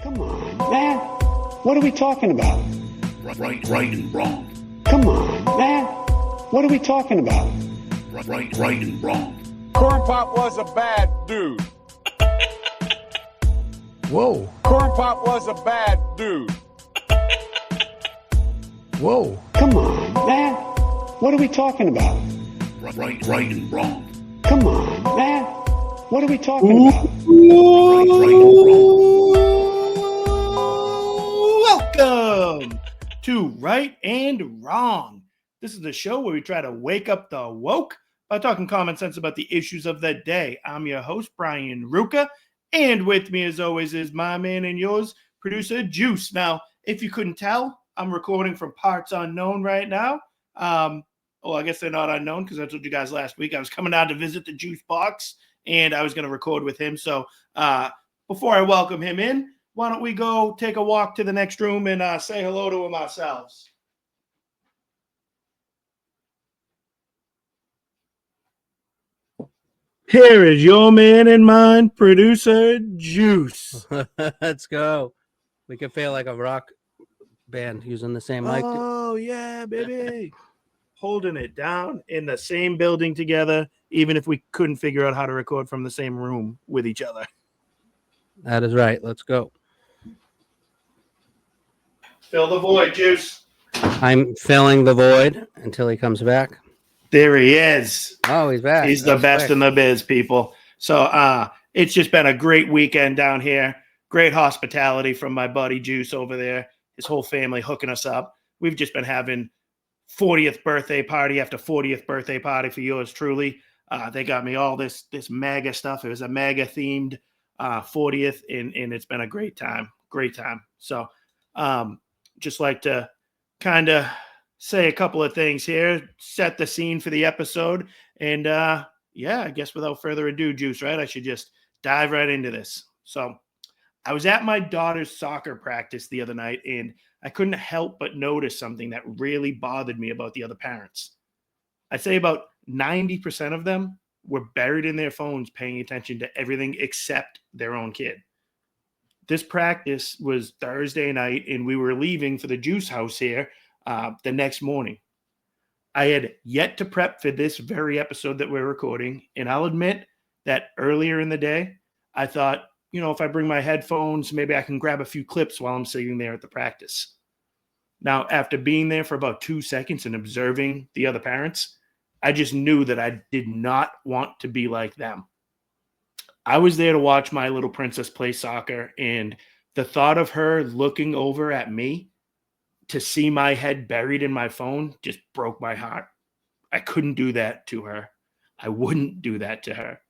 Come on, man. What are we talking about? Right and wrong. Come on, man. What are we talking about? Right and wrong. Corn Pop was a bad dude. Whoa. Corn Pop was a bad dude. Whoa. Come on, man. What are we talking about? Right and wrong. Come on, man. What are we talking about? Right and wrong. Welcome to Right and Wrong. This is the show where we try to wake up the woke by talking common sense about the issues of the day. I'm your host, Brian Ruka, and with me as always is my man and yours, producer Juice. Now, if you couldn't tell, I'm recording from parts unknown right now. Well, I guess they're not unknown because I told you guys last week I was coming out to visit the Juice box and I was going to record with him. So before I welcome him in, why don't we go take a walk to the next room and say hello to him ourselves? Here is your man and mine, producer Juice. Let's go. We can feel like a rock band using the same mic. Oh, yeah, baby. Holding it down in the same building together, even if we couldn't figure out how to record from the same room with each other. That is right. Let's go. Fill the void, Juice. I'm filling the void until he comes back. There he is. Oh, he's back. He's the best in the biz, people. So it's just been a great weekend down here. Great hospitality from my buddy Juice over there. His whole family hooking us up. We've just been having 40th birthday party after 40th birthday party for yours truly. They got me all this MAGA stuff. It was a MAGA themed 40th, and it's been a great time. Great time. So just like to kind of say a couple of things here, set the scene for the episode. And I guess without further ado, Juice, right? I should just dive right into this. So I was at my daughter's soccer practice the other night, and I couldn't help but notice something that really bothered me about the other parents. I'd say about 90% of them were buried in their phones paying attention to everything except their own kid. This practice was Thursday night, and we were leaving for the Juice house here the next morning. I had yet to prep for this very episode that we're recording, and I'll admit that earlier in the day, I thought, if I bring my headphones, maybe I can grab a few clips while I'm sitting there at the practice. Now, after being there for about 2 seconds and observing the other parents, I just knew that I did not want to be like them. I was there to watch my little princess play soccer, and the thought of her looking over at me to see my head buried in my phone just broke my heart. I couldn't do that to her. I wouldn't do that to her.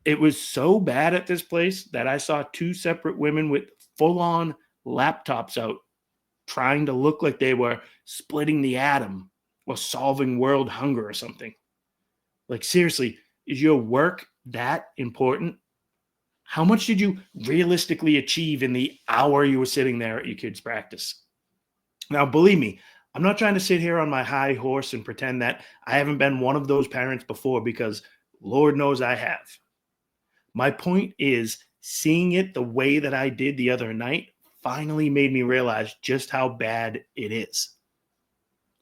It was so bad at this place that I saw two separate women with full-on laptops out trying to look like they were splitting the atom or solving world hunger or something. Like, seriously, is your work that important? How much did you realistically achieve in the hour you were sitting there at your kids' practice? Now, believe me, I'm not trying to sit here on my high horse and pretend that I haven't been one of those parents before, because Lord knows I have. My point is, seeing it the way that I did the other night finally made me realize just how bad it is.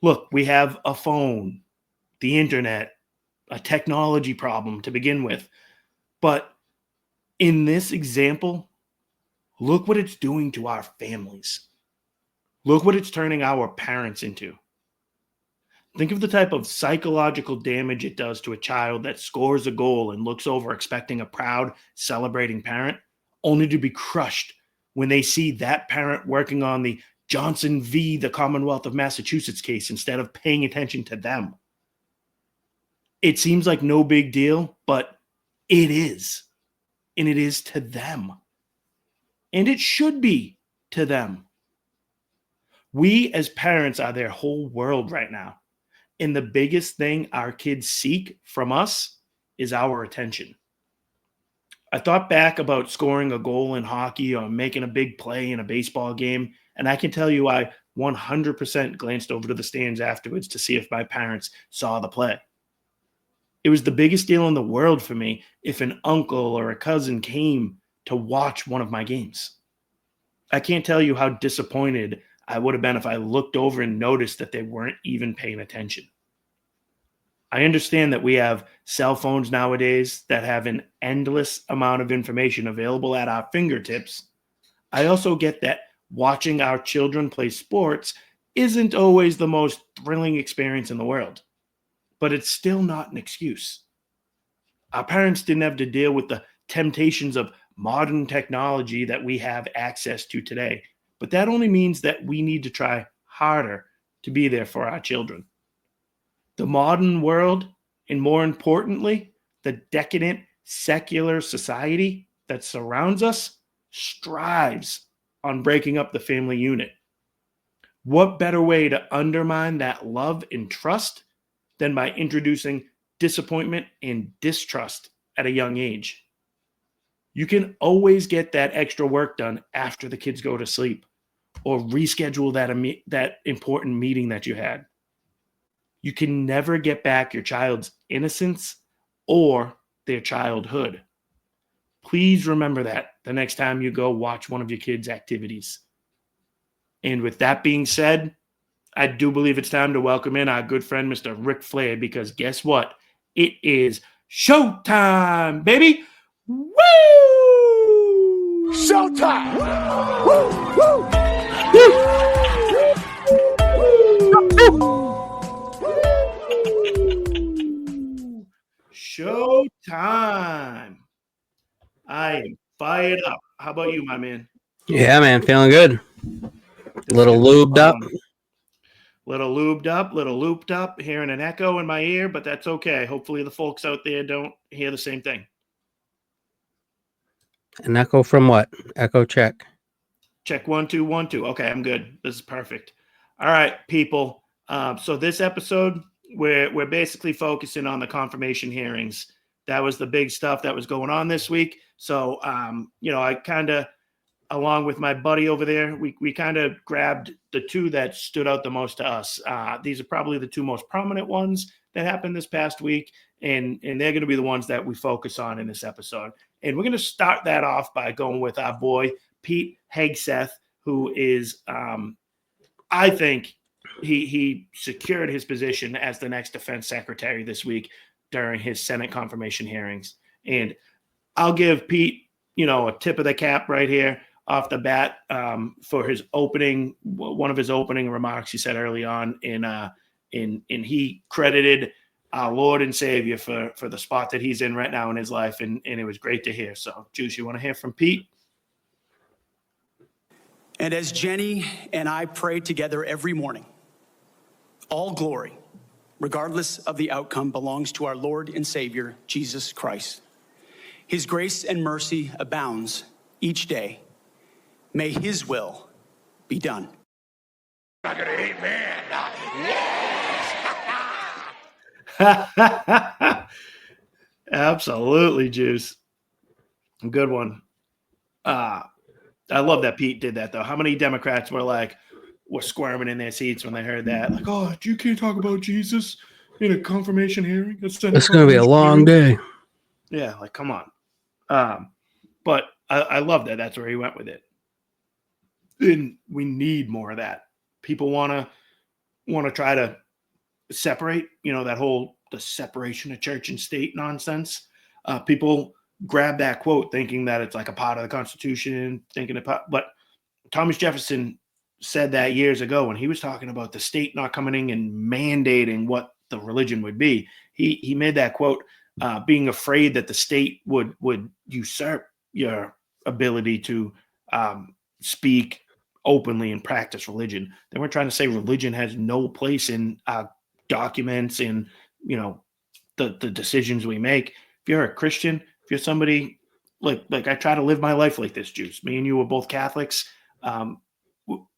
Look, we have a phone, the internet, a technology problem to begin with. But in this example, look what it's doing to our families. Look what it's turning our parents into. Think of the type of psychological damage it does to a child that scores a goal and looks over expecting a proud, celebrating parent, only to be crushed when they see that parent working on the Johnson v. the Commonwealth of Massachusetts case instead of paying attention to them. It seems like no big deal, but it is. And it is to them. And it should be to them. We as parents are their whole world right now. And the biggest thing our kids seek from us is our attention. I thought back about scoring a goal in hockey or making a big play in a baseball game, and I can tell you I 100% glanced over to the stands afterwards to see if my parents saw the play. It was the biggest deal in the world for me if an uncle or a cousin came to watch one of my games. I can't tell you how disappointed I would have been if I looked over and noticed that they weren't even paying attention. I understand that we have cell phones nowadays that have an endless amount of information available at our fingertips. I also get that watching our children play sports isn't always the most thrilling experience in the world, but it's still not an excuse. Our parents didn't have to deal with the temptations of modern technology that we have access to today, but that only means that we need to try harder to be there for our children. The modern world, and more importantly, the decadent secular society that surrounds us, strives on breaking up the family unit. What better way to undermine that love and trust than by introducing disappointment and distrust at a young age? You can always get that extra work done after the kids go to sleep, or reschedule that important meeting that you had. You can never get back your child's innocence or their childhood. Please remember that the next time you go watch one of your kids' activities. And with that being said, I do believe it's time to welcome in our good friend, Mr. Ric Flair, because guess what? It is showtime, baby! Woo! Showtime! Showtime! I am fired up. How about you, my man? Yeah, man, feeling good. Little lubed up. Little lubed up, little looped up, hearing an echo in my ear, but that's okay. Hopefully the folks out there don't hear the same thing. An echo from what? Echo check. Check 1 2 1 2. Okay, I'm good. This is perfect. All right, people. So this episode, we're basically focusing on the confirmation hearings. That was the big stuff that was going on this week. So I kind of, along with my buddy over there, we kind of grabbed the two that stood out the most to us. These are probably the two most prominent ones that happened this past week, and they're going to be the ones that we focus on in this episode. And we're going to start that off by going with our boy, Pete Hegseth, who is, I think, he secured his position as the next defense secretary this week during his Senate confirmation hearings. And I'll give Pete, a tip of the cap right here off the bat for his one of his opening remarks he said early on, and he credited our Lord and Savior for the spot that he's in right now in his life, and it was great to hear. So, Juice, you want to hear from Pete? And as Jenny and I pray together every morning, all glory, regardless of the outcome, belongs to our Lord and Savior, Jesus Christ. His grace and mercy abounds each day. May his will be done. Amen. Absolutely, Juice. Good one. I love that Pete did that, though. How many Democrats were squirming in their seats when they heard that? Like, oh, you can't talk about Jesus in a confirmation hearing. It's going to be a long day. Yeah, like, come on. But I love that. That's where he went with it. And we need more of that. People want to try to separate, the separation of church and state nonsense. People grab that quote thinking that it's like a part of the Constitution, but Thomas Jefferson said that years ago when he was talking about the state not coming in and mandating what the religion would be. He made that quote, being afraid that the state would usurp your ability to speak openly and practice religion. They weren't trying to say religion has no place in documents and the decisions we make. If you're a Christian, if you're somebody like I try to live my life like this, Juice. Me and you were both Catholics. We're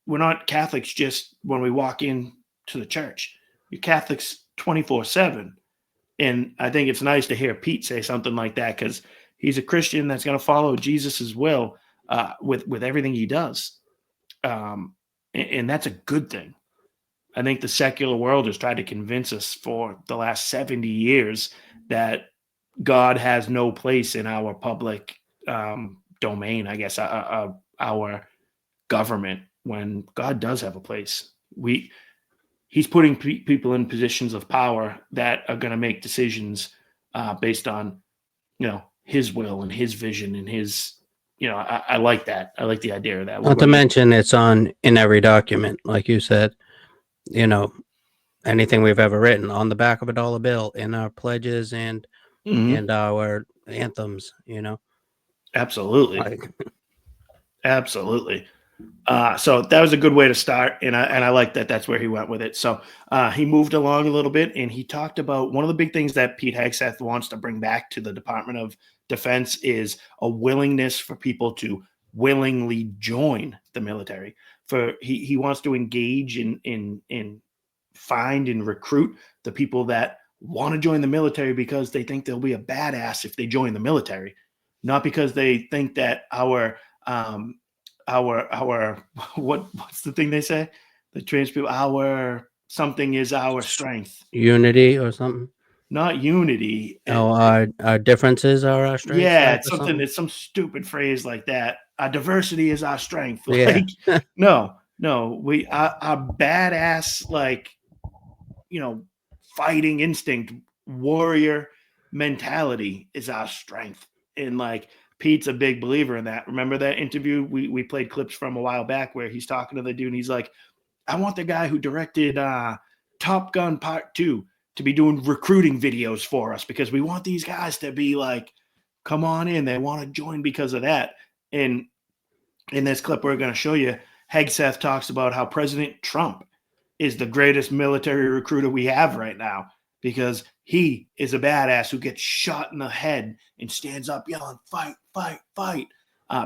not Catholics just when we walk in to the church. You're Catholics 24/7. And I think it's nice to hear Pete say something like that, because he's a Christian that's going to follow Jesus's will with everything he does. And that's a good thing. I think the secular world has tried to convince us for the last 70 years that God has no place in our public domain, I guess, our government when God does have a place. He's putting people in positions of power that are going to make decisions based on, his will and his vision and his, I like that. I like the idea of that. Not to mention, it's in every document, like you said. Anything we've ever written on the back of a dollar bill, in our pledges and our anthems. Absolutely. Absolutely. So that was a good way to start, and I like that that's where he went with it. So he moved along a little bit, and he talked about one of the big things that Pete Hegseth wants to bring back to the Department of Defense is a willingness for people to willingly join the military. He wants to engage in find and recruit the people that want to join the military because they think they'll be a badass if they join the military, not because they think that our what's the thing they say? The trans people, our something is our strength. Unity or something? Not unity. Our differences are our strengths. Yeah, it's something. It's some stupid phrase like that. Our diversity is our strength. Yeah. Like, no, our badass, fighting instinct, warrior mentality is our strength. And Pete's a big believer in that. Remember that interview we played clips from a while back where he's talking to the dude and he's like, I want the guy who directed Top Gun Part 2 to be doing recruiting videos for us because we want these guys to be like, come on in. They want to join because of that. And in this clip we're going to show you, Hegseth talks about how President Trump is the greatest military recruiter we have right now because he is a badass who gets shot in the head and stands up yelling, fight, fight, fight.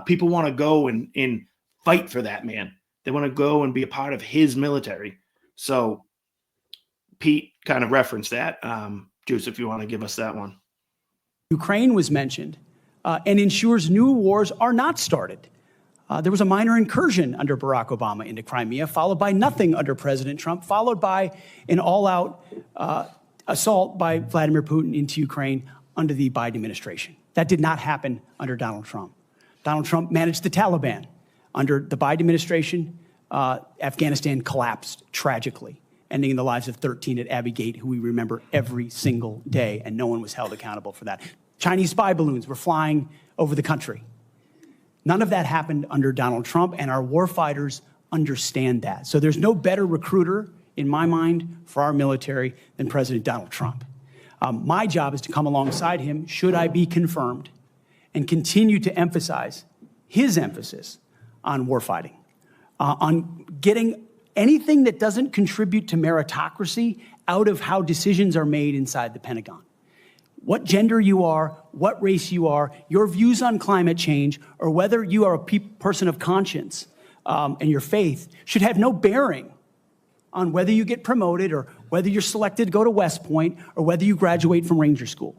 People want to go and fight for that man. They want to go and be a part of his military. So Pete kind of referenced that. Juice, if you want to give us that one. Ukraine was mentioned and ensures new wars are not started. There was a minor incursion under Barack Obama into Crimea, followed by nothing under President Trump, followed by an all-out assault by Vladimir Putin into Ukraine under the Biden administration. That did not happen under Donald Trump. Donald Trump managed the Taliban. Under the Biden administration, Afghanistan collapsed tragically, ending in the lives of 13 at Abbey Gate, who we remember every single day, and no one was held accountable for that. Chinese spy balloons were flying over the country. None of that happened under Donald Trump, and our warfighters understand that. So there's no better recruiter, in my mind, for our military than President Donald Trump. My job is to come alongside him, should I be confirmed, and continue to emphasize his emphasis on warfighting, on getting anything that doesn't contribute to meritocracy out of how decisions are made inside the Pentagon. What gender you are, what race you are, your views on climate change, or whether you are a person of conscience and your faith should have no bearing on whether you get promoted or whether you're selected to go to West Point or whether you graduate from Ranger School.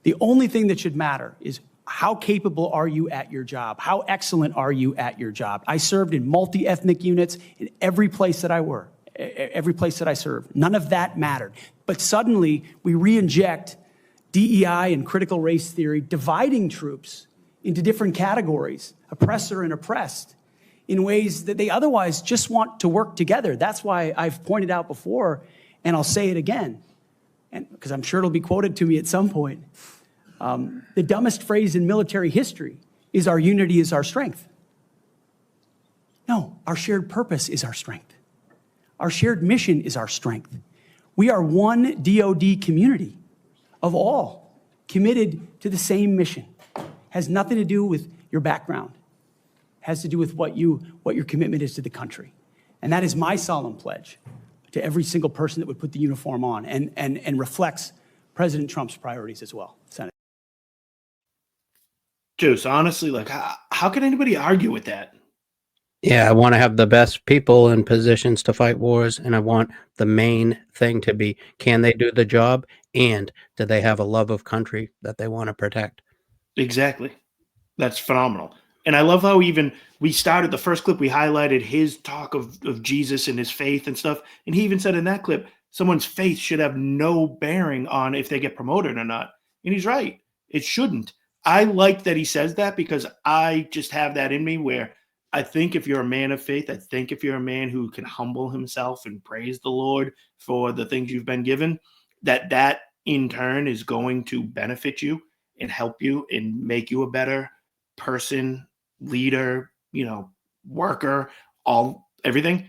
The only thing that should matter is how capable are you at your job? How excellent are you at your job? I served in multi-ethnic units in every place that I served. None of that mattered. But suddenly we re-inject DEI and critical race theory, dividing troops into different categories, oppressor and oppressed, in ways that they otherwise just want to work together. That's why I've pointed out before, and I'll say it again, and because I'm sure it'll be quoted to me at some point. The dumbest phrase in military history is our unity is our strength. No, our shared purpose is our strength. Our shared mission is our strength. We are one DoD community of all committed to the same mission. Has nothing to do with your background. Has to do with what your commitment is to the country. And that is my solemn pledge to every single person that would put the uniform on and reflects President Trump's priorities as well. Senator. Juice, honestly, how can anybody argue with that? Yeah, I want to have the best people in positions to fight wars, and I want the main thing to be, can they do the job, and do they have a love of country that they want to protect? Exactly. That's phenomenal. And I love how we started the first clip, we highlighted his talk of Jesus and his faith and stuff. And he even said in that clip, someone's faith should have no bearing on if they get promoted or not. And he's right. It shouldn't. I like that he says that because I just have that in me where I think if you're a man of faith, I think if you're a man who can humble himself and praise the Lord for the things you've been given, that in turn is going to benefit you and help you and make you a better person, leader, worker, all everything.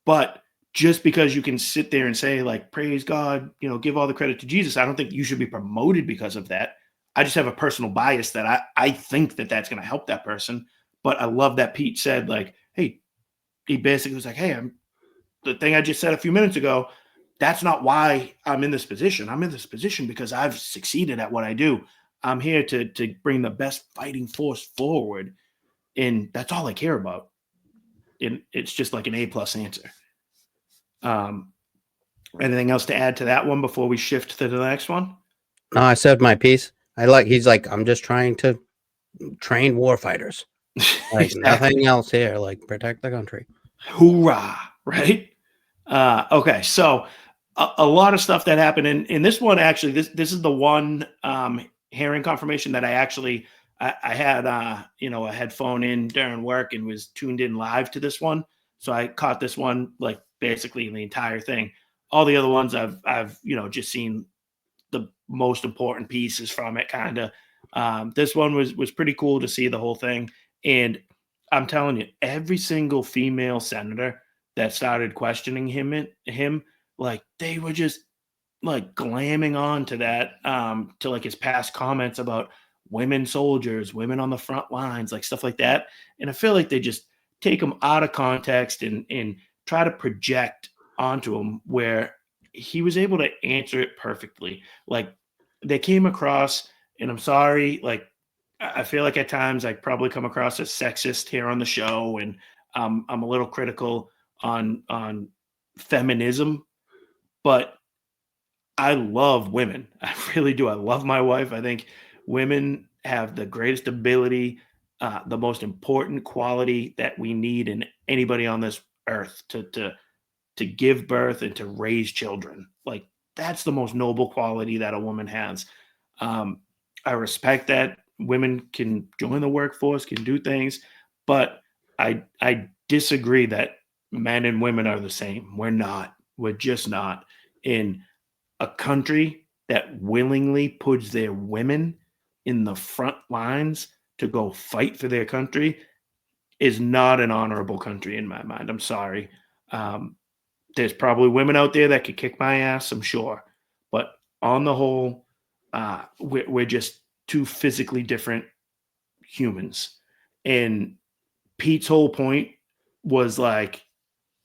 But just because you can sit there and say, like, praise God, give all the credit to Jesus, I don't think you should be promoted because of that. I just have a personal bias that I think that that's going to help that person. But I love that Pete said, like, hey, he basically was like, hey, the thing I just said a few minutes ago, that's not why I'm in this position. I'm in this position because I've succeeded at what I do. I'm here to bring the best fighting force forward. And that's all I care about. And it's just like an A+ answer. Anything else to add to that one before we shift to the next one? No, I said my piece. He's like, I'm just trying to train war fighters. Like Exactly. nothing else here. Like protect the country. Hoorah, right? Okay, so a lot of stuff that happened in this one. Actually, this is the one hearing confirmation that I had a headphone in during work and was tuned in live to this one. So I caught this one like basically the entire thing. All the other ones I've just seen the most important pieces from it, kind of. This one was pretty cool to see the whole thing. And I'm telling you, every single female senator that started questioning him, like they were just like glamming on to that, to like his past comments about women soldiers, women on the front lines, like stuff like that. And I feel like they just take him out of context and try to project onto him where he was able to answer it perfectly. Like they came across, and I'm sorry, like I feel like at times I probably come across as sexist here on the show, and I'm a little critical on feminism, but I love women. I really do. I love my wife. I think women have the greatest ability, the most important quality that we need in anybody on this earth to give birth and to raise children. Like that's the most noble quality that a woman has. I respect that women can join the workforce, can do things, but I disagree that men and women are the same. We're not. We're just not. In a country that willingly puts their women in the front lines to go fight for their country is not an honorable country in my mind. I'm sorry. There's probably women out there that could kick my ass, I'm sure. But on the whole, we're just two physically different humans. And Pete's whole point was like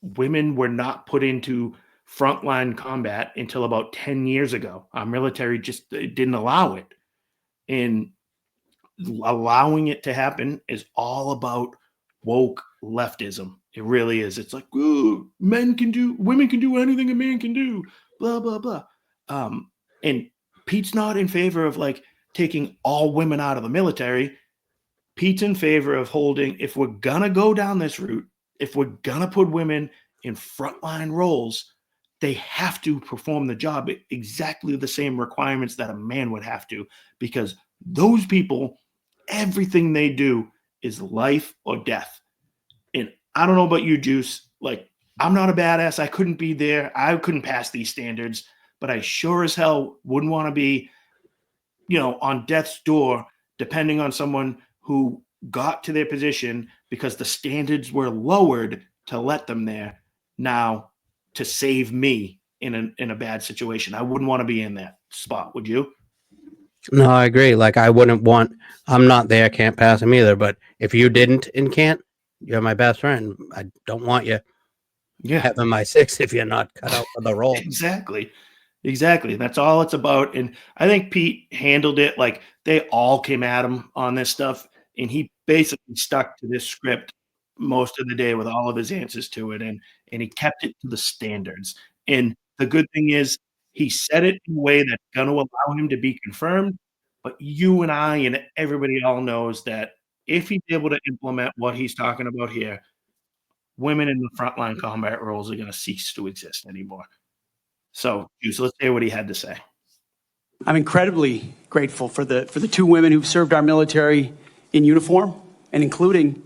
women were not put into frontline combat until about 10 years ago. Our military just didn't allow it. And allowing it to happen is all about woke leftism. It really is. It's like, ooh, women can do anything a man can do, blah, blah, blah. And Pete's not in favor of like taking all women out of the military. Pete's in favor of holding, if we're going to go down this route, if we're going to put women in frontline roles, they have to perform the job at exactly the same requirements that a man would have to, because those people, everything they do is life or death. And I don't know about you, Juice. Like, I'm not a badass. I couldn't be there. I couldn't pass these standards, but I sure as hell wouldn't want to be, on death's door, depending on someone who got to their position because the standards were lowered to let them there now to save me in a bad situation. I wouldn't want to be in that spot. Would you? No, I agree. Like I'm not there, can't pass him either. But if you didn't and can't, you're my best friend. I don't want you having my six if you're not cut out for the role. Exactly. That's all it's about. And I think Pete handled it like they all came at him on this stuff. And he basically stuck to this script most of the day with all of his answers to it. And he kept it to the standards. And the good thing is he said it in a way that's going to allow him to be confirmed. But you and I and everybody all knows that if he's able to implement what he's talking about here, women in the frontline combat roles are going to cease to exist anymore. So let's hear what he had to say. I'm incredibly grateful for the two women who've served our military in uniform, and including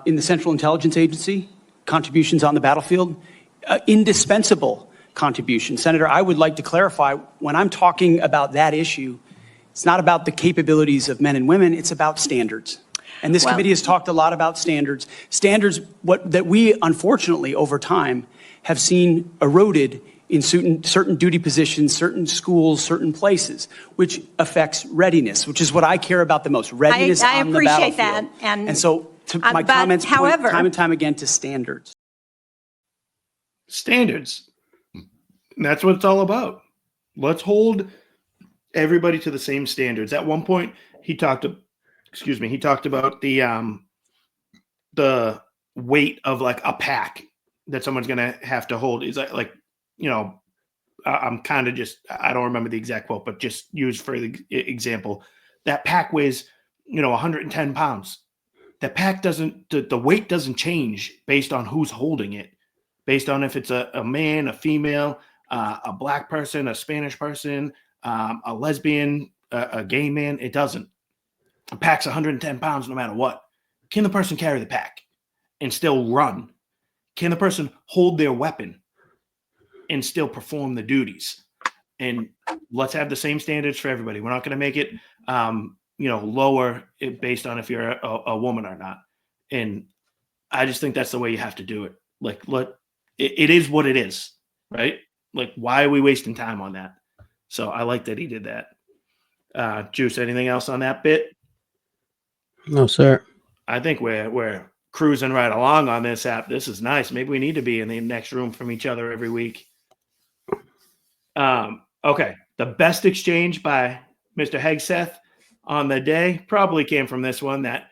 in the Central Intelligence Agency, contributions on the battlefield, indispensable contributions. Senator, I would like to clarify, when I'm talking about that issue, it's not about the capabilities of men and women, it's about standards. And this committee has talked a lot about standards. Standards that we, unfortunately, over time, have seen eroded in certain duty positions, certain schools, certain places, which affects readiness, which is what I care about the most. Readiness I on the appreciate battlefield. that. And so my comments point time and time again to standards. Standards. That's what it's all about. Let's hold everybody to the same standards. At one point, he talked about the weight of like a pack that someone's gonna have to hold. Is like I'm kind of just, I don't remember the exact quote, but just used for the example, that pack weighs 110 pounds. The pack the weight doesn't change based on who's holding it, based on if it's a man, a female, a black person, a Spanish person, a lesbian, a gay man. It doesn't. A pack's 110 pounds no matter what. Can the person carry the pack and still run? Can the person hold their weapon and still perform the duties? And let's have the same standards for everybody. We're not going to make it, lower based on if you're a woman or not. And I just think that's the way you have to do it. Like, it is what it is, right? Like, why are we wasting time on that? So I like that he did that. Juice, anything else on that bit? No, sir. I think we're cruising right along on this app. This is nice. Maybe we need to be in the next room from each other every week. Okay. The best exchange by Mr. Hegseth on the day probably came from this one that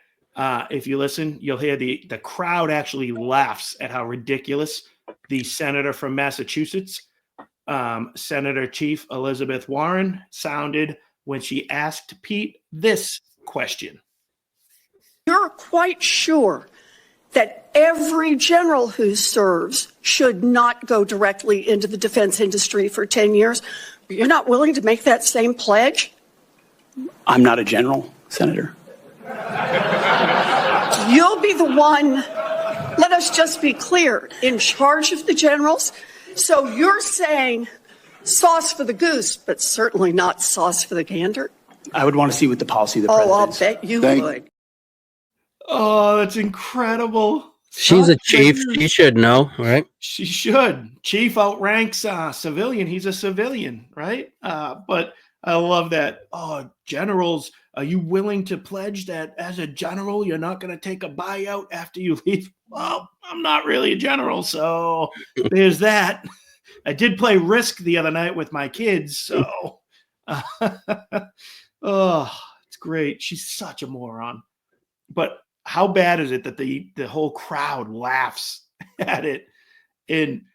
if you listen, you'll hear the crowd actually laughs at how ridiculous the senator from Massachusetts, Senator Chief Elizabeth Warren, sounded when she asked Pete this question. You're quite sure that every general who serves should not go directly into the defense industry for 10 years. You're not willing to make that same pledge? I'm not a general, Senator. You'll be the one, let us just be clear, in charge of the generals. So you're saying sauce for the goose, but certainly not sauce for the gander? I would want to see what the policy of the president I'll is. bet you would. Oh, that's incredible. She's a chief. She should know, right? She should. Chief outranks civilian. He's a civilian, right? But I love that. Oh, generals, are you willing to pledge that as a general, you're not going to take a buyout after you leave? Well, I'm not really a general, so there's that. I did play Risk the other night with my kids, so oh, it's great. She's such a moron. But how bad is it that the whole crowd laughs at it? And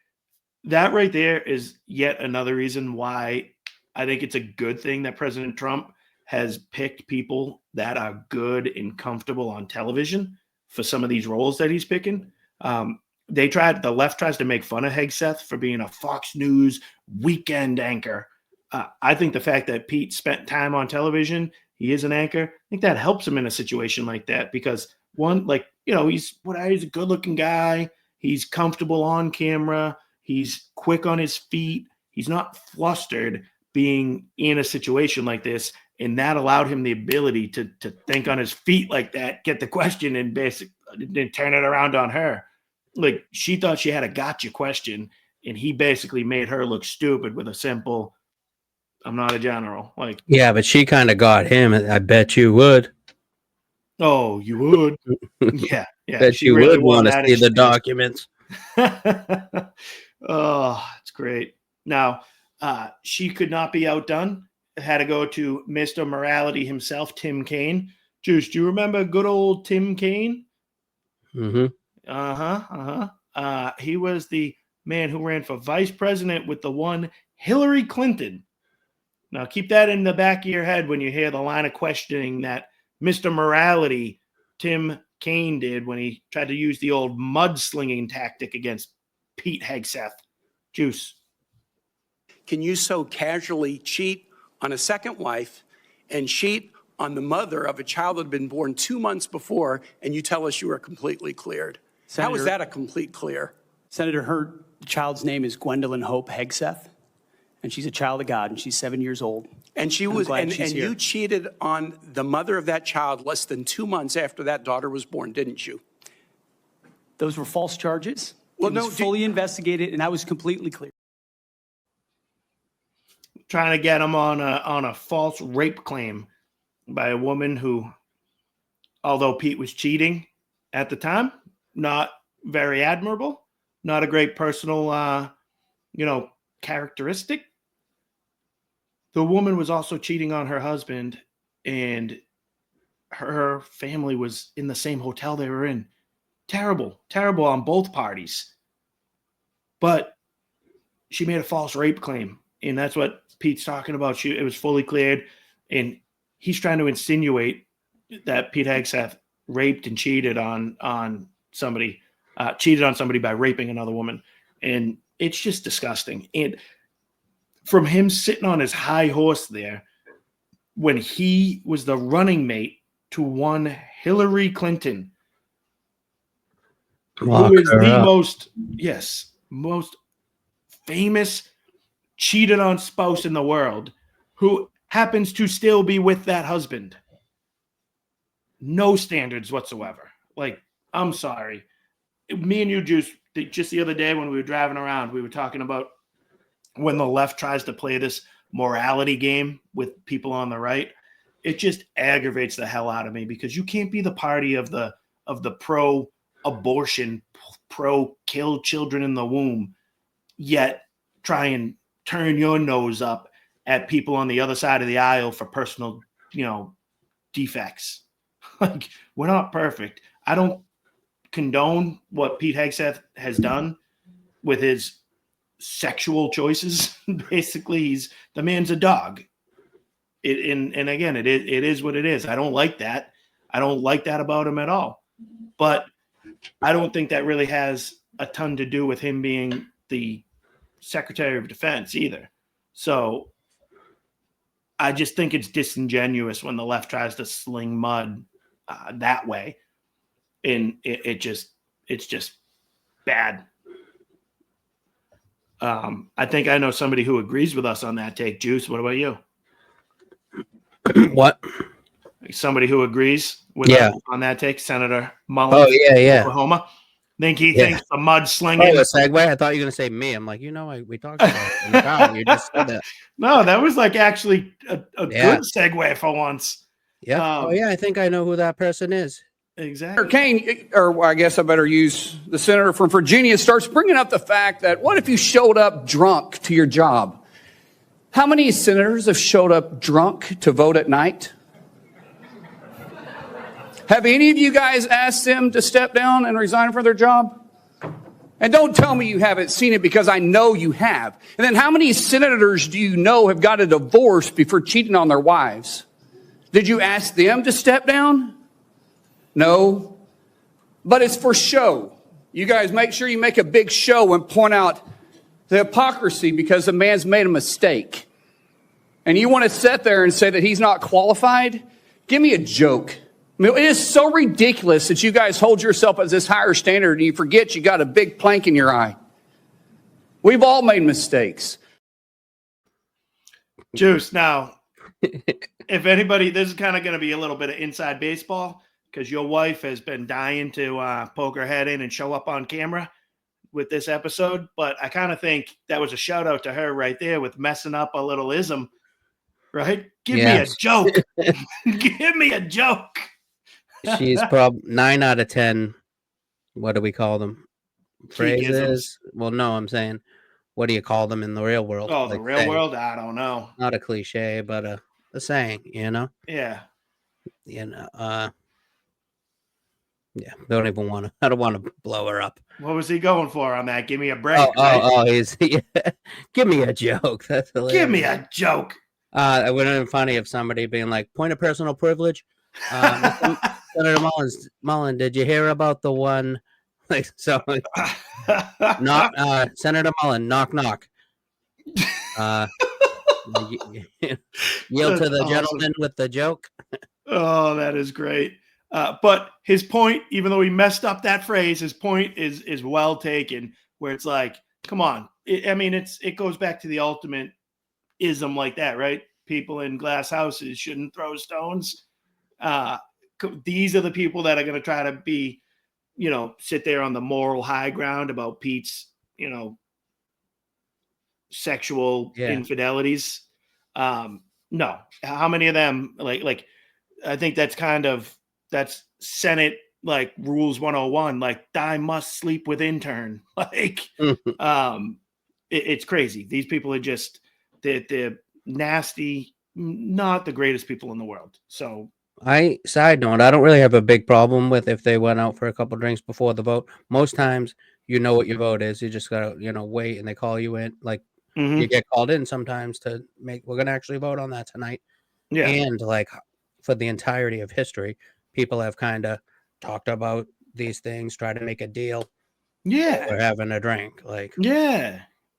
that right there is yet another reason why I think it's a good thing that President Trump has picked people that are good and comfortable on television for some of these roles that he's picking. The left tries to make fun of Hegseth for being a Fox News weekend anchor. I think the fact that Pete spent time on television, he is an anchor, I think that helps him in a situation like that because one, he's a good looking guy. He's comfortable on camera. He's quick on his feet. He's not flustered being in a situation like this. And that allowed him the ability to think on his feet like that, get the question and basically turn it around on her. Like she thought she had a gotcha question and he basically made her look stupid with a simple, I'm not a general. Like, yeah, but she kind of got him. I bet you would. Oh, you would? Yeah. Bet you really would want to see the documents. Oh, it's great. Now, she could not be outdone. Had to go to Mr. Morality himself, Tim Kaine. Juice, do you remember good old Tim Kaine? Mm-hmm. He was the man who ran for vice president with the one Hillary Clinton. Now, keep that in the back of your head when you hear the line of questioning that Mr. Morality, Tim Kaine, did when he tried to use the old mudslinging tactic against Pete Hegseth. Juice. Can you so casually cheat on a second wife and cheat on the mother of a child that had been born 2 months before, and you tell us you are completely cleared. How is that a complete clear? Senator, her child's name is Gwendolyn Hope Hegseth, and she's a child of God, and she's 7 years old. And she was, and you cheated on the mother of that child less than 2 months after that daughter was born, didn't you? Those were false charges. Well, it was fully investigated, and I was completely clear. Trying to get him on a false rape claim by a woman who, although Pete was cheating at the time, not very admirable, not a great personal, characteristic. The woman was also cheating on her husband, and her family was in the same hotel they were in. Terrible, terrible on both parties. But she made a false rape claim, and that's what Pete's talking about. It was fully cleared, and he's trying to insinuate that Pete Hegseth raped and cheated on somebody, by raping another woman, and it's just disgusting. And from him sitting on his high horse there, when he was the running mate to one Hillary Clinton, who is the most famous cheated on spouse in the world, who happens to still be with that husband. No standards whatsoever. Like, I'm sorry. Me and you, Juice, just the other day when we were driving around, we were talking about when the left tries to play this morality game with people on the right. It just aggravates the hell out of me, because you can't be the party of the pro-abortion, pro-kill children in the womb, yet try and turn your nose up at people on the other side of the aisle for personal, defects. Like, we're not perfect. I don't condone what Pete Hegseth has done with his sexual choices. Basically, the man's a dog. And again, it is what it is. I don't like that. I don't like that about him at all. But I don't think that really has a ton to do with him being the Secretary of Defense either. So I just think it's disingenuous when the left tries to sling mud that way. And it's just bad. I think I know somebody who agrees with us on that take. Juice, what about you? What? Somebody who agrees with us on that take, Senator Mullin. Oh, yeah. Oklahoma. Think he thinks the mud slinging. Oh, a segue? I thought you were going to say me. I'm like, we talked about it in the car. You just said that. No, that was like actually a good segue for once. Yeah. I think I know who that person is. Exactly. Kane, or I guess I better use the senator from Virginia, starts bringing up the fact that what if you showed up drunk to your job? How many senators have showed up drunk to vote at night? Have any of you guys asked them to step down and resign from their job? And don't tell me you haven't seen it, because I know you have. And then how many senators do you know have got a divorce before cheating on their wives? Did you ask them to step down? No, but it's for show. You guys make sure you make a big show and point out the hypocrisy because the man's made a mistake. And you want to sit there and say that he's not qualified? Give me a joke. I mean, it is so ridiculous that you guys hold yourself as this higher standard and you forget you got a big plank in your eye. We've all made mistakes. Juice, now, if anybody, this is kind of going to be a little bit of inside baseball, because your wife has been dying to poke her head in and show up on camera with this episode. But I kind of think that was a shout out to her right there with messing up a little ism, right? Give me a joke. Give me a joke. She's probably 9 out of 10. What do we call them? Phrases? Well, no, I'm saying, what do you call them in the real world? Oh, the real world? I don't know. Not a cliche, but a saying, Yeah. Yeah, I don't want to blow her up. What was he going for on that? Give me a break. Give me a joke. That's hilarious. Give me a joke. It would have been funny if somebody being like, point of personal privilege. Senator Mullin, did you hear about the one? Like, so, Senator Mullin, knock, knock. Yield to That's the awesome. gentleman with the joke. Oh, that is great. But his point, even though he messed up that phrase, his point is well taken. Where it's like, come on. It goes back to the ultimate ism like that, right? People in glass houses shouldn't throw stones. These are the people that are going to try to be, sit there on the moral high ground about Pete's, sexual infidelities. No, how many of them like I think that's Senate like rules 101, like I must sleep with intern. Like it's crazy. These people are just they're nasty, not the greatest people in the world. So Side note, I don't really have a big problem with if they went out for a couple drinks before the vote. Most times you know what your vote is. You just gotta, wait and they call you in. Like you get called in sometimes to we're gonna actually vote on that tonight. Yeah. And like for the entirety of history, people have kind of talked about these things, try to make a deal. Yeah. We're having a drink. Like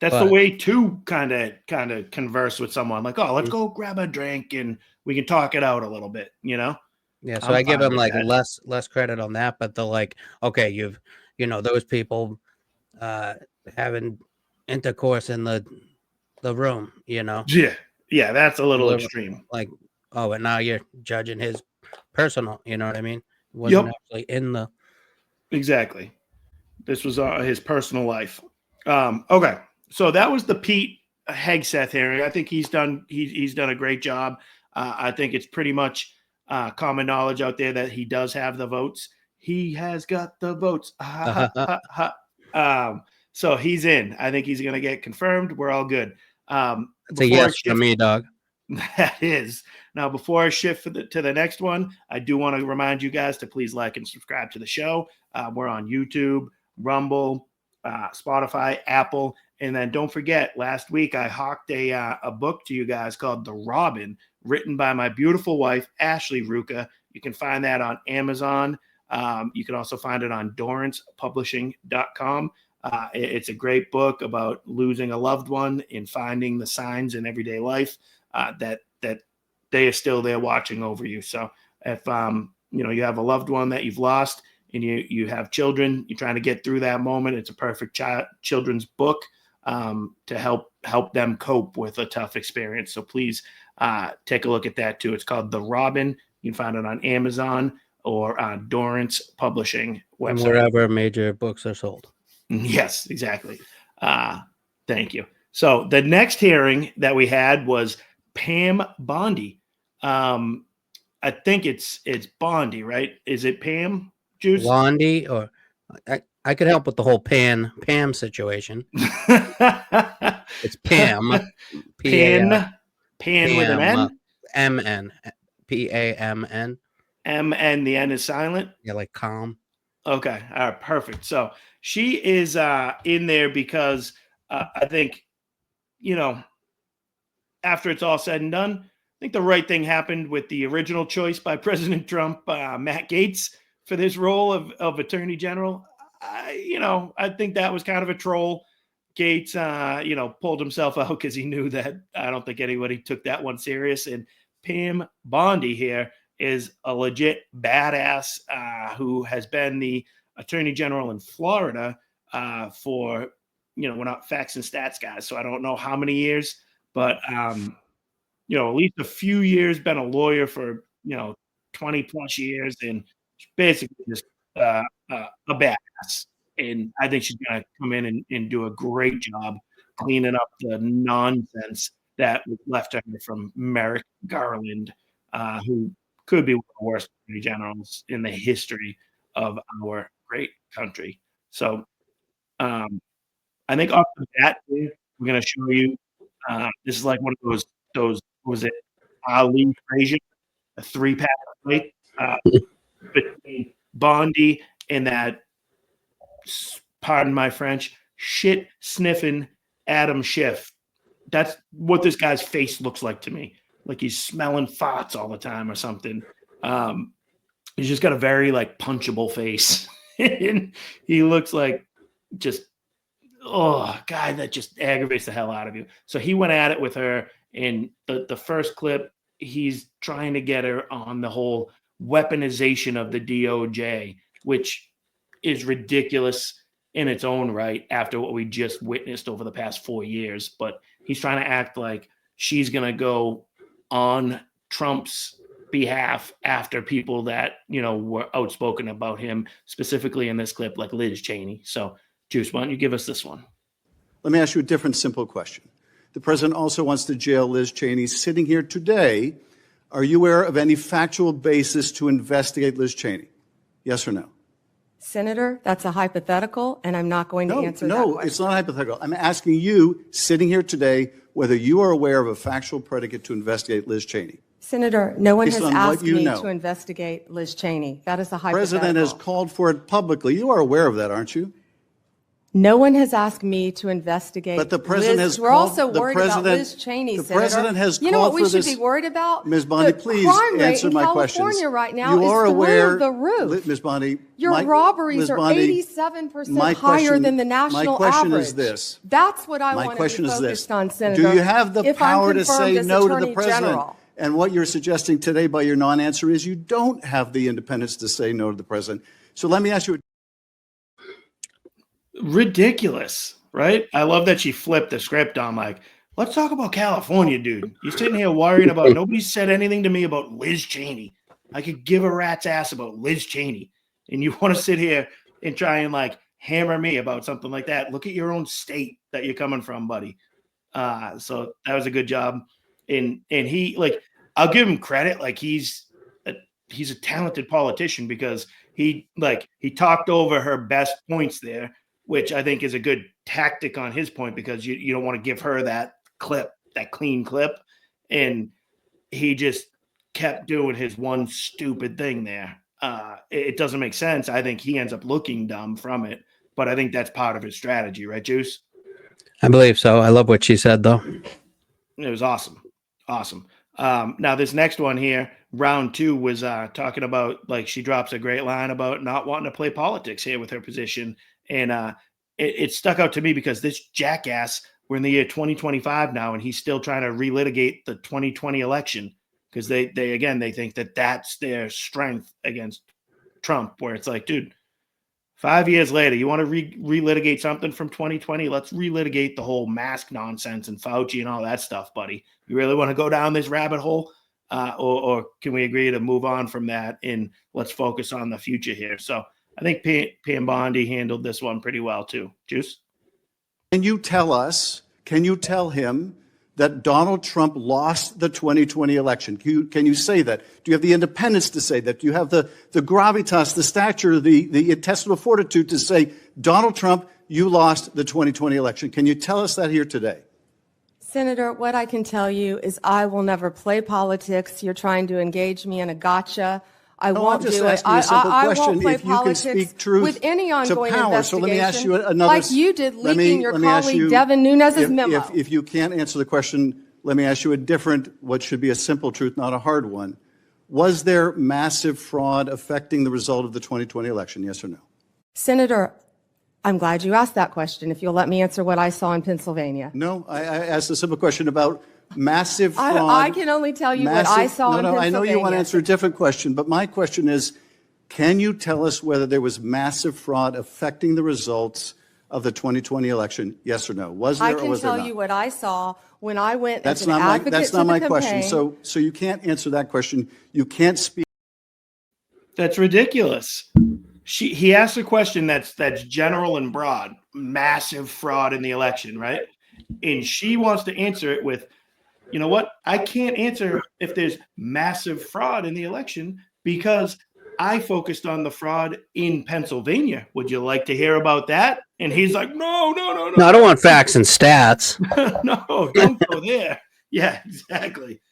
that's the way to kind of converse with someone. Like, oh, let's go grab a drink and we can talk it out a little bit, Yeah. So I give them like less credit on that, but the like, okay, those people having intercourse in the room, Yeah, that's a little extreme. Like, oh, and now you're judging his personal, you know what I mean? It wasn't actually in the exactly. This was his personal life. Okay, so that was the Pete Hegseth hearing. I think he's done a great job. I think it's pretty much common knowledge out there that he does have the votes. He has got the votes. So he's in. I think he's going to get confirmed. We're all good. It's a yes for me, dog. That is. Now, before I shift to the next one, I do want to remind you guys to please like and subscribe to the show. We're on YouTube, Rumble, Spotify, Apple. And then don't forget, last week I hawked a book to you guys called The Robin, written by my beautiful wife, Ashley Ruka. You can find that on Amazon. You can also find it on DorancePublishing.com. It's a great book about losing a loved one and finding the signs in everyday life that they are still there watching over you. So if you have a loved one that you've lost and you have children, you're trying to get through that moment, it's a perfect children's book to help them cope with a tough experience. So please take a look at that too. It's called The Robin. You can find it on Amazon or on Dorrance Publishing website. And wherever major books are sold. Yes, exactly. Thank you. So the next hearing that we had was Pam Bondi. I think it's Bondi, right? Is it Pam? Juice? Bondi, or I could help with the whole Pam situation. It's Pam. Pan with an N? M-N. P-A-M-N. M-N, the N is silent? Yeah, like calm. Okay. All right, perfect. So she is in there because I think, after it's all said and done, I think the right thing happened with the original choice by President Trump, Matt Gaetz, for this role of Attorney General. I think that was kind of a troll. Gaetz, pulled himself out because he knew that I don't think anybody took that one serious. And Pam Bondi here is a legit badass who has been the Attorney General in Florida for, we're not facts and stats guys, so I don't know how many years, but, at least a few years, been a lawyer for, 20 plus years, and basically just a badass. And I think she's going to come in and do a great job cleaning up the nonsense that was left to her from Merrick Garland, who could be one of the worst attorney generals in the history of our great country. So I think off the bat, we're going to show you, this is like one of those was it Ali Frazier, a 3-pack fight between Bondi and that, pardon my French, shit sniffing Adam Schiff. That's what this guy's face looks like to me. Like he's smelling farts all the time or something. He's just got a very punchable face. And he looks like just, guy that just aggravates the hell out of you. So he went at it with her In the first clip, he's trying to get her on the whole weaponization of the DOJ, which is ridiculous in its own right after what we just witnessed over the past 4 years. But he's trying to act like she's going to go on Trump's behalf after people that, were outspoken about him, specifically in this clip, like Liz Cheney. So, Juice, why don't you give us this one? Let me ask you a different, simple question. The president also wants to jail Liz Cheney. Sitting here today, are you aware of any factual basis to investigate Liz Cheney? Yes or no? Senator, that's a hypothetical, and I'm not going to answer that question. No, it's not hypothetical. I'm asking you, sitting here today, whether you are aware of a factual predicate to investigate Liz Cheney. Senator, no one Based has on asked what you me know. to investigate Liz Cheney. That is a hypothetical. The president has called for it publicly. You are aware of that, aren't you? No one has asked me to investigate. But the president has We're called, also worried about Liz Cheney, the Senator. president has You know what called we for should this. be worried about? Ms. Bondi, the please crime rate answer in my California questions. right now You is are through aware, the roof. Ms. Bondi, Your robberies Ms. are Bondi, 87% higher than the national my question average. is this. That's what I My want to question be is focused this. on, Senator. Do you have the if I'm power to confirmed say as no to the Attorney president? General. And what you're suggesting today by your non-answer is you don't have the independence to say no to the president. So let me ask you. Ridiculous, right? I love that she flipped the script on like, let's talk about California, dude. You're sitting here worrying about nobody said anything to me about Liz Cheney. I could give a rat's ass about Liz Cheney. And you want to sit here and try and like hammer me about something like that. Look at your own state that you're coming from, buddy. So that was a good job. And he, like, I'll give him credit. Like he's a talented politician because he talked over her best points there, which I think is a good tactic on his point because you don't want to give her that clean clip. And he just kept doing his one stupid thing there. It doesn't make sense. I think he ends up looking dumb from it, but I think that's part of his strategy, right, Juice? I believe so. I love what she said, though. It was awesome. Awesome. Now this next one here, round 2, was talking about, like, she drops a great line about not wanting to play politics here with her position. And it stuck out to me because this jackass, we're in the year 2025 now, and he's still trying to relitigate the 2020 election because they think that that's their strength against Trump, where it's like, dude, 5 years later, you want to relitigate something from 2020? Let's relitigate the whole mask nonsense and Fauci and all that stuff, buddy. You really want to go down this rabbit hole? Or can we agree to move on from that and let's focus on the future here? So I think Pam Bondi handled this one pretty well too. Juice? Can you tell him that Donald Trump lost the 2020 election? Can you say that? Do you have the independence to say that? Do you have the gravitas, the stature, the intestinal fortitude to say, Donald Trump, you lost the 2020 election? Can you tell us that here today? Senator, what I can tell you is I will never play politics. You're trying to engage me in a gotcha. I won't do it. I won't play politics with any ongoing investigation. So let me ask you another. Like you did leaking your colleague Devin Nunes's memo. If you can't answer the question, let me ask you a different, what should be a simple truth, not a hard one. Was there massive fraud affecting the result of the 2020 election, yes or no? Senator, I'm glad you asked that question. If you'll let me answer what I saw in Pennsylvania. No, I asked a simple question about massive fraud. I can only tell you what I saw in Pennsylvania. I know you want to answer a different question, but my question is, can you tell us whether there was massive fraud affecting the results of the 2020 election, yes or no? Was there or was there not? I can tell you what I saw when I went as an advocate to the campaign. That's not my question. So you can't answer that question. You can't speak. That's ridiculous. He asked a question that's general and broad, massive fraud in the election, right? And she wants to answer it with, you know what? I can't answer if there's massive fraud in the election because I focused on the fraud in Pennsylvania. Would you like to hear about that? And he's like, no. No, I don't want facts and stats. No, don't go there. Yeah, exactly.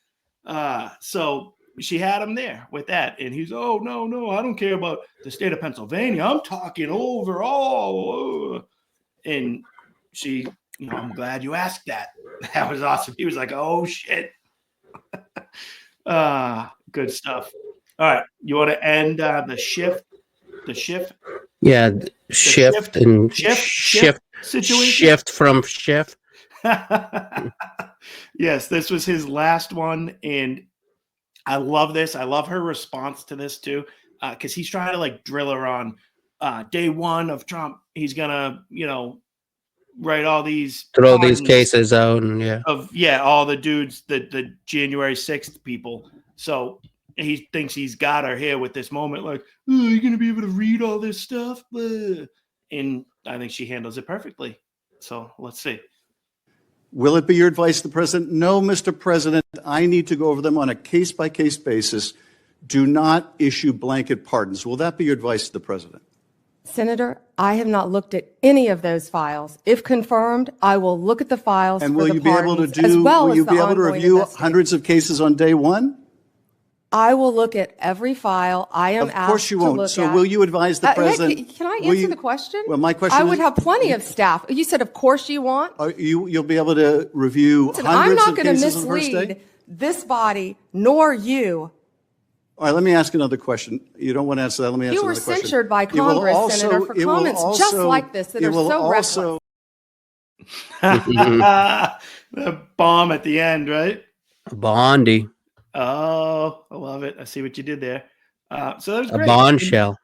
So she had him there with that. And he's, oh, no, I don't care about the state of Pennsylvania. I'm talking overall. And she, I'm glad you asked that. That was awesome. He was like, oh, shit. Good stuff. All right. You want to end the shift? The shift? Yeah, shift situation? Shift from shift. Yes, this was his last one, and I love this. I love her response to this too, because he's trying to like drill her on day one of Trump. He's gonna, write all these throw these cases out, and all the dudes, the January 6th people. So he thinks he's got her here with this moment, like, oh, you're gonna be able to read all this stuff, and I think she handles it perfectly. So let's see. Will it be your advice to the president? No, Mr. President, I need to go over them on a case-by-case basis. Do not issue blanket pardons. Will that be your advice to the president? Senator, I have not looked at any of those files. If confirmed, I will look at the files. And will you be able to do? Will you be able to review hundreds of cases on day one? I will look at every file I am asked to look at. Of course you won't. So will you advise the president? Can I answer the question? Well, my question I would have plenty of staff. You said, of course you want. You'll be able to review hundreds of cases on the first day? I'm not going to mislead this body nor you. All right, let me ask another question. You don't want to answer that. Let me answer another question. You were censured by Congress, Senator, for comments just like this that are so reckless. The bomb at the end, right? Bondi. Oh, I love it. I see what you did there. So that was great. A bombshell.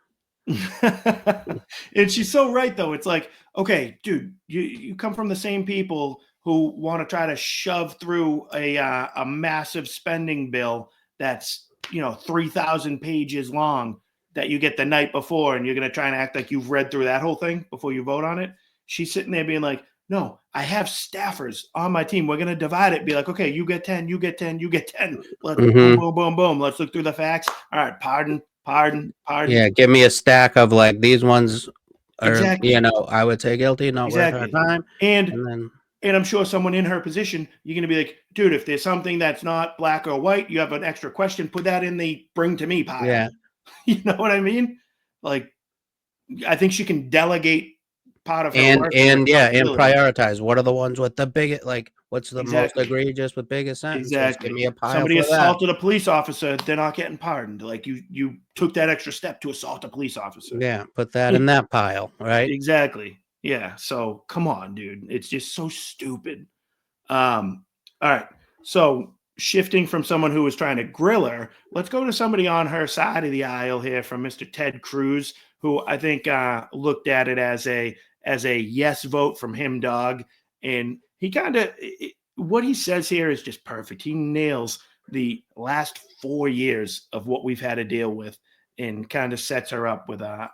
And she's so right, though. It's like, okay, dude, you come from the same people who want to try to shove through a massive spending bill that's 3,000 pages long that you get the night before, and you're going to try and act like you've read through that whole thing before you vote on it. She's sitting there being like, no, I have staffers on my team. We're going to divide it. Be like, okay, you get 10, you get 10, you get 10. Let's boom, boom, boom, boom. Let's look through the facts. All right. Pardon. Yeah. Give me a stack of like these ones are, exactly. I would say guilty, not worth our time. And I'm sure someone in her position, you're going to be like, dude, if there's something that's not black or white, you have an extra question, put that in the bring to me pile. Yeah. You know what I mean? Like, I think she can delegate part of her work and prioritize. What are the ones with the biggest, like, what's the most egregious with biggest sentences? Exactly. Give me a pile. Somebody assaulted a police officer, they're not getting pardoned. Like, you took that extra step to assault a police officer. Yeah, put that in that pile, right? Exactly. Yeah. So come on, dude. It's just so stupid. All right. So shifting from someone who was trying to grill her, let's go to somebody on her side of the aisle here, from Mr. Ted Cruz, who I think looked at it as a yes vote from him, dog. And he what he says here is just perfect. He nails the last 4 years of what we've had to deal with, and kind of sets her up with a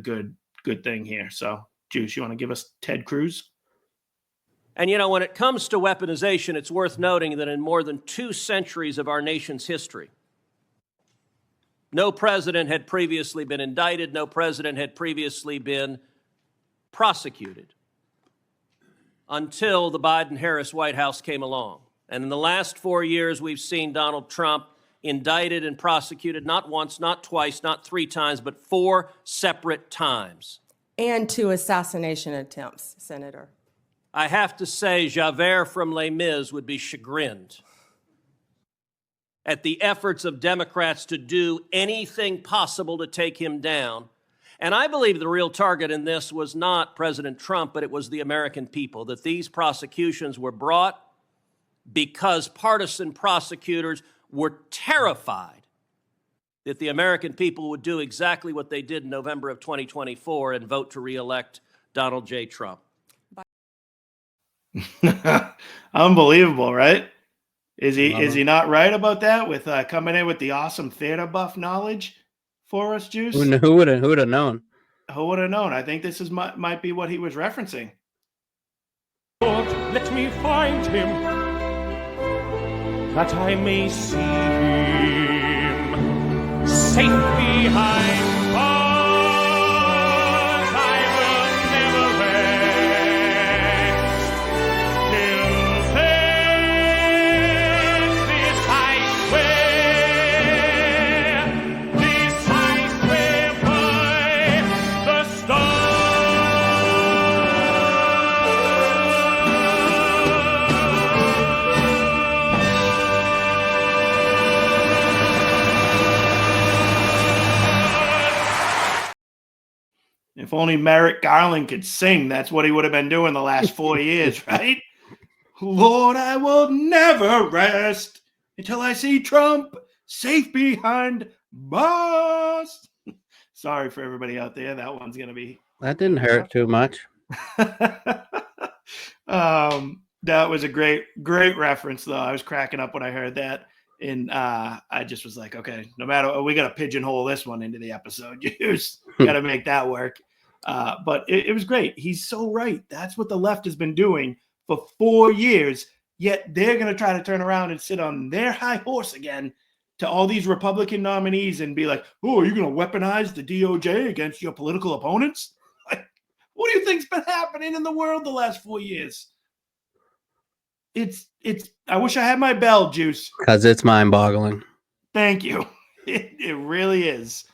good thing here. So, Juice, you want to give us Ted Cruz? And, when it comes to weaponization, it's worth noting that in more than 2 centuries of our nation's history, no president had previously been indicted, no president had previously been prosecuted until the Biden-Harris White House came along. And in the last 4 years, we've seen Donald Trump indicted and prosecuted not once, not twice, not 3 times, but 4 separate times. And 2 assassination attempts, Senator. I have to say, Javert from Les Mis would be chagrined at the efforts of Democrats to do anything possible to take him down. And I believe the real target in this was not President Trump, but it was the American people, that these prosecutions were brought because partisan prosecutors were terrified that the American people would do exactly what they did in November of 2024 and vote to reelect Donald J. Trump. Unbelievable, right? Is he not right about that, with coming in with the awesome theater buff knowledge for us, Juice? Who would have known? Who would have known? I think this might be what he was referencing. Lord, let me find him, that I may see him safe behind bars. I will never rest till then. This I swear by the stars. If only Merrick Garland could sing, that's what he would have been doing the last 4 years, right? Lord, I will never rest until I see Trump safe behind bars. Sorry for everybody out there. That one's going to be. That didn't hurt too much. That was a great reference, though. I was cracking up when I heard that. And I just was like, okay, no matter, we got to pigeonhole this one into the episode. You just got to make that work. But it was great. He's so right. That's what the left has been doing for 4 years. Yet they're going to try to turn around and sit on their high horse again to all these Republican nominees and be like, oh, are you going to weaponize the DOJ against your political opponents? Like, what do you think's been happening in the world the last 4 years? It's I wish I had my bell, Juice. Because it's mind-boggling. Thank you. It really is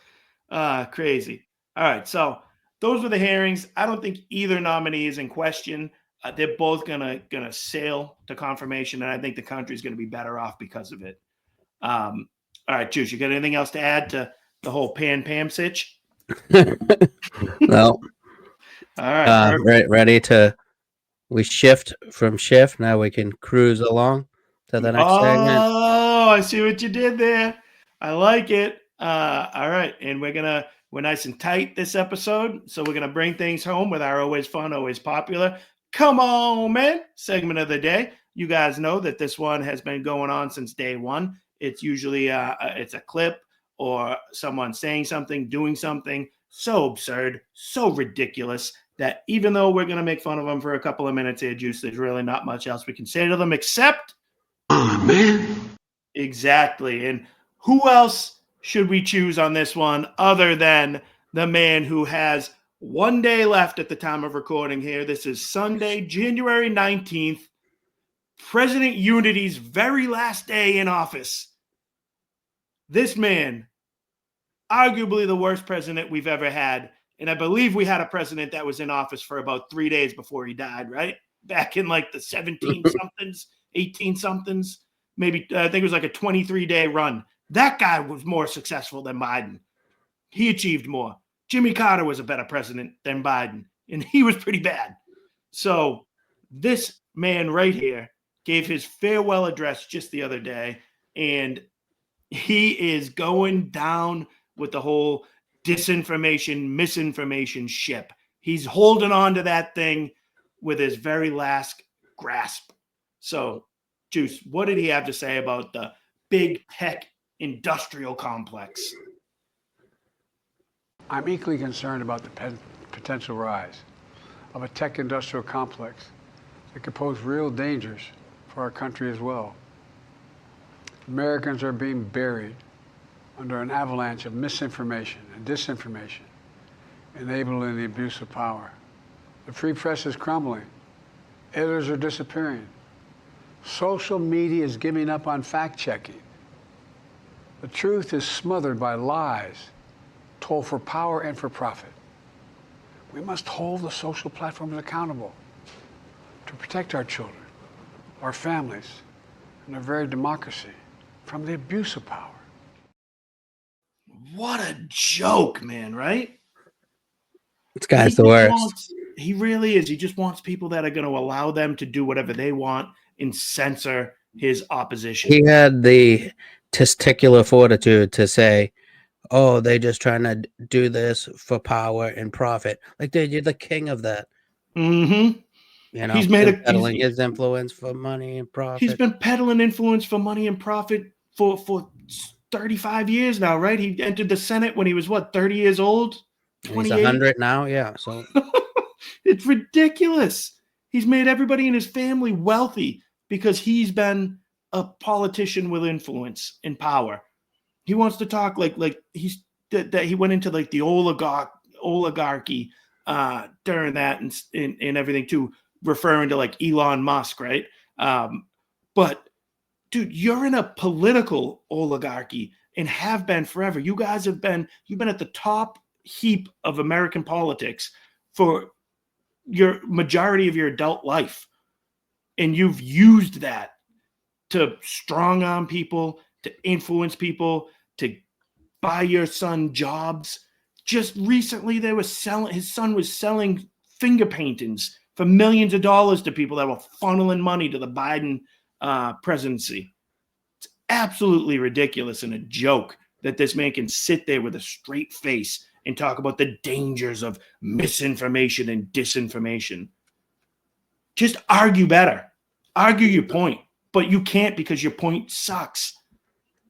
crazy. All right, so those were the hearings. I don't think either nominee is in question. They're both gonna sail to confirmation, and I think the country's gonna be better off because of it. All right, Juice, you got anything else to add to the whole Pam sitch? No. All right. Ready to. We shift from shift. Now we can cruise along to the next segment. Oh, I see what you did there. I like it. All right. And we're nice and tight this episode. So we're going to bring things home with our always fun, always popular Come On, Man segment of the day. You guys know that this one has been going on since day one. It's usually it's a clip or someone saying something, doing something so absurd, so ridiculous that even though we're going to make fun of them for a couple of minutes here, Juice, there's really not much else we can say to them except, oh, man. Exactly. And who else should we choose on this one other than the man who has 1 day left at the time of recording here? This is Sunday, January 19th, President Unity's very last day in office. This man, arguably the worst president we've ever had. And I believe we had a president that was in office for about 3 days before he died, right? Back in like the 17-somethings, 18-somethings. Maybe I think it was like a 23-day run. That guy was more successful than Biden. He achieved more. Jimmy Carter was a better president than Biden, and he was pretty bad. So this man right here gave his farewell address just the other day, and he is going down with the whole disinformation, misinformation ship. He's holding on to that thing with his very last grasp. So, Juice, what did he have to say about the big tech industrial complex? I'm equally concerned about the potential rise of a tech industrial complex that could pose real dangers for our country as well. Americans are being buried under an avalanche of misinformation and disinformation, enabling the abuse of power. The free press is crumbling. Editors are disappearing. Social media is giving up on fact-checking. The truth is smothered by lies told for power and for profit. We must hold the social platforms accountable to protect our children, our families, and our very democracy from the abuse of power. What a joke, man, right? This guy's the worst. He really is. He just wants people that are going to allow them to do whatever they want and censor his opposition. He had the testicular fortitude to say, oh, they're just trying to do this for power and profit. Like, dude, you're the king of that. Mm-hmm. You know, he's made peddling his influence for money and profit. He's been peddling influence for money and profit for 35 years now, right? He entered the Senate when he was, 30 years old? He's 100 now, yeah. So it's ridiculous. He's made everybody in his family wealthy because he's been a politician with influence and power. He wants to talk like that he went into like the oligarchy during that and everything too, referring to like Elon Musk, right? But dude, you're in a political oligarchy and have been forever. You've been at the top heap of American politics for your majority of your adult life. And you've used that to strong arm people, to influence people, to buy your son jobs. Just recently his son was selling finger paintings for millions of dollars to people that were funneling money to the Biden presidency. It's absolutely ridiculous and a joke that this man can sit there with a straight face and talk about the dangers of misinformation and disinformation. Just argue better. Argue your point. But you can't because your point sucks.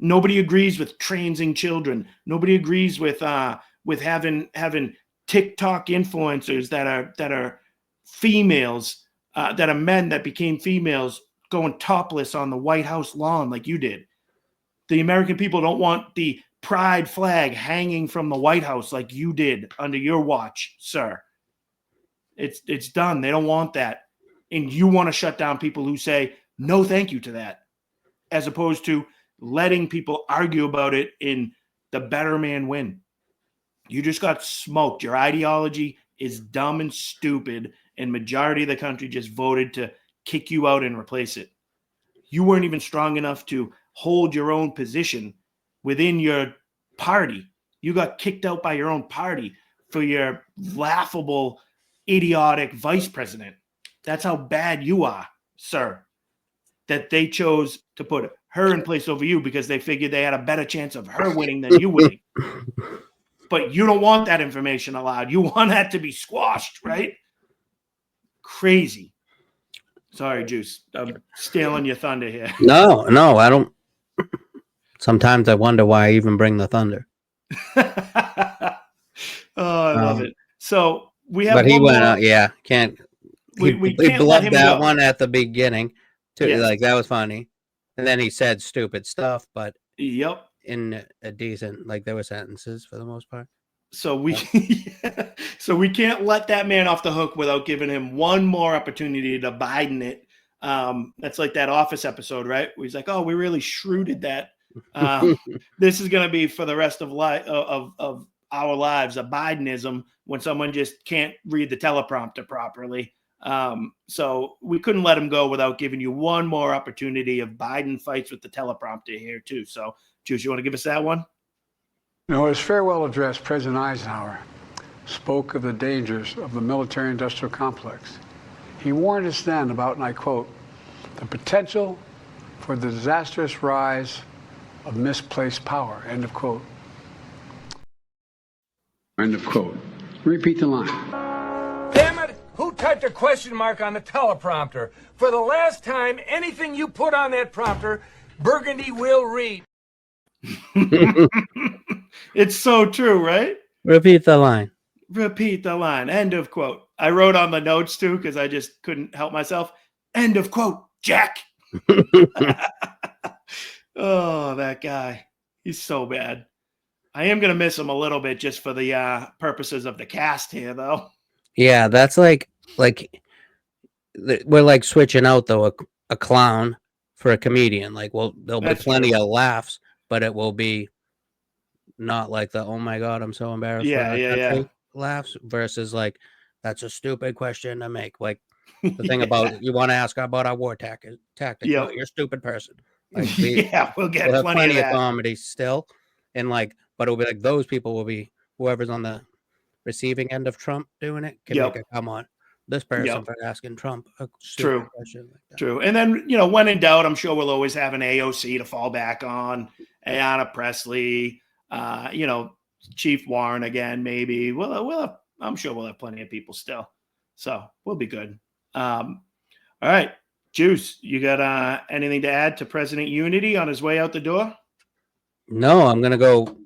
Nobody agrees with transing children. Nobody agrees with having TikTok influencers that are females, that are men that became females going topless on the White House lawn like you did. The American people don't want the pride flag hanging from the White House like you did under your watch, sir. It's done. They don't want that. And you want to shut down people who say, no, thank you to that, as opposed to letting people argue about it in the better man win. You just got smoked. Your ideology is dumb and stupid, and majority of the country just voted to kick you out and replace it. You weren't even strong enough to hold your own position within your party. You got kicked out by your own party for your laughable, idiotic vice president. That's how bad you are, sir. That they chose to put her in place over you because they figured they had a better chance of her winning than you winning. But you don't want that information allowed. You want that to be squashed, right? Crazy. Sorry, Juice. I'm stealing your thunder here. No, I don't. Sometimes I wonder why I even bring the thunder. I love it. So we have. But he went out. Yeah, can't. We can't blubbed that go. One at the beginning. Too, Yes. Like that was funny, and then he said stupid stuff, but yep, in a decent, like there were sentences for the most part. So we can't let that man off the hook without giving him one more opportunity to Biden it. That's like that Office episode, right? Where he's like, "Oh, we really shrewded that." This is going to be for the rest of our lives a Bidenism when someone just can't read the teleprompter properly. So we couldn't let him go without giving you one more opportunity of Biden fights with the teleprompter here too. So, Juice, you want to give us that one? In his farewell address, President Eisenhower spoke of the dangers of the military-industrial complex. He warned us then about, and I quote, the potential for the disastrous rise of misplaced power, end of quote. End of quote. Repeat the line. Damn it! Who typed a question mark on the teleprompter? For the last time, anything you put on that prompter, Burgundy will read. It's so true, right? Repeat the line. Repeat the line. End of quote. I wrote on the notes too because I just couldn't help myself. End of quote, Jack. Oh, that guy. He's so bad. I am going to miss him a little bit just for the purposes of the cast here, though. Yeah, that's like we're like switching out though a clown for a comedian. Like, well, there'll be plenty of laughs, but it will be not like the "oh my god, I'm so embarrassed" yeah. laughs versus like that's a stupid question to make. Like the thing about you want to ask about our war tactic. Yep. Oh, you're a stupid person. Like, we'll get plenty of comedy still, and like, but it'll be like those people will be whoever's on the receiving end of Trump doing it can make it come on this person for asking Trump a stupid question like that. True. And then, when in doubt, I'm sure we'll always have an AOC to fall back on, Ayanna Pressley, Chief Warren again, maybe. I'm sure we'll have plenty of people still. So we'll be good. All right. Juice, you got anything to add to President Unity on his way out the door? No, I'm going to go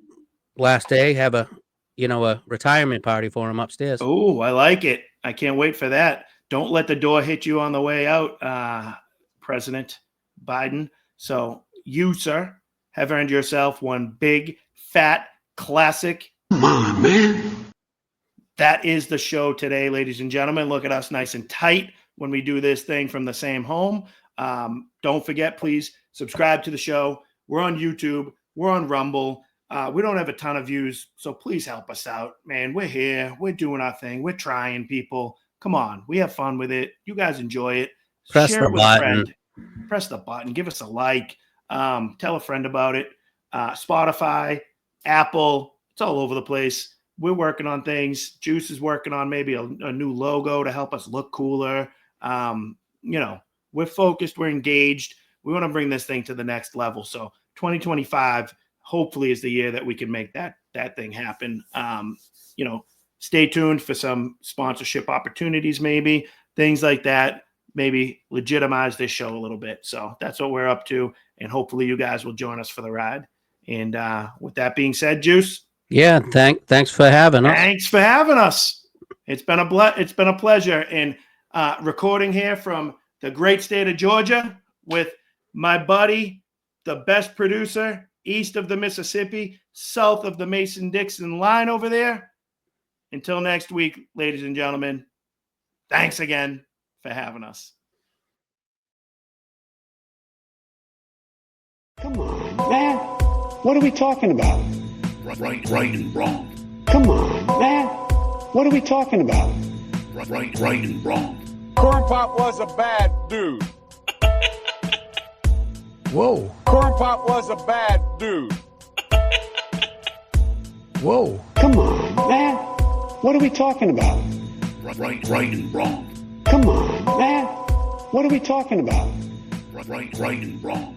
last day, have a retirement party for him upstairs. Oh, I like it. I can't wait for that. Don't let the door hit you on the way out, President Biden. So you, sir, have earned yourself one big, fat, classic. Come on, man. That is the show today, ladies and gentlemen. Look at us nice and tight when we do this thing from the same home. Don't forget, please, subscribe to the show. We're on YouTube. We're on Rumble. We don't have a ton of views, so please help us out, man. We're here. We're doing our thing. We're trying, people. Come on. We have fun with it. You guys enjoy it. Press Share the it with button. a friend. Press the button. Give us a like. Tell a friend about it. Spotify, Apple, it's all over the place. we're working on things. Juice is working on maybe a new logo to help us look cooler. We're focused, we're engaged. We want to bring this thing to the next level. So 2025 hopefully is the year that we can make that thing happen. Stay tuned for some sponsorship opportunities, maybe things like that, maybe legitimize this show a little bit. So that's what we're up to. And hopefully you guys will join us for the ride. And with that being said, Juice. Yeah. Thanks for having us. Thanks for having us. It's been a pleasure. And recording here from the great state of Georgia with my buddy, the best producer east of the Mississippi, south of the Mason-Dixon line over there. Until next week, ladies and gentlemen, thanks again for having us. Come on, man. What are we talking about? Right and wrong. Come on, man. What are we talking about? Right and wrong. Corn Pop was a bad dude. Whoa. Corn Pop was a bad dude. Whoa. Come on, man. What are we talking about? Right and wrong. Come on, man. What are we talking about? Right and wrong.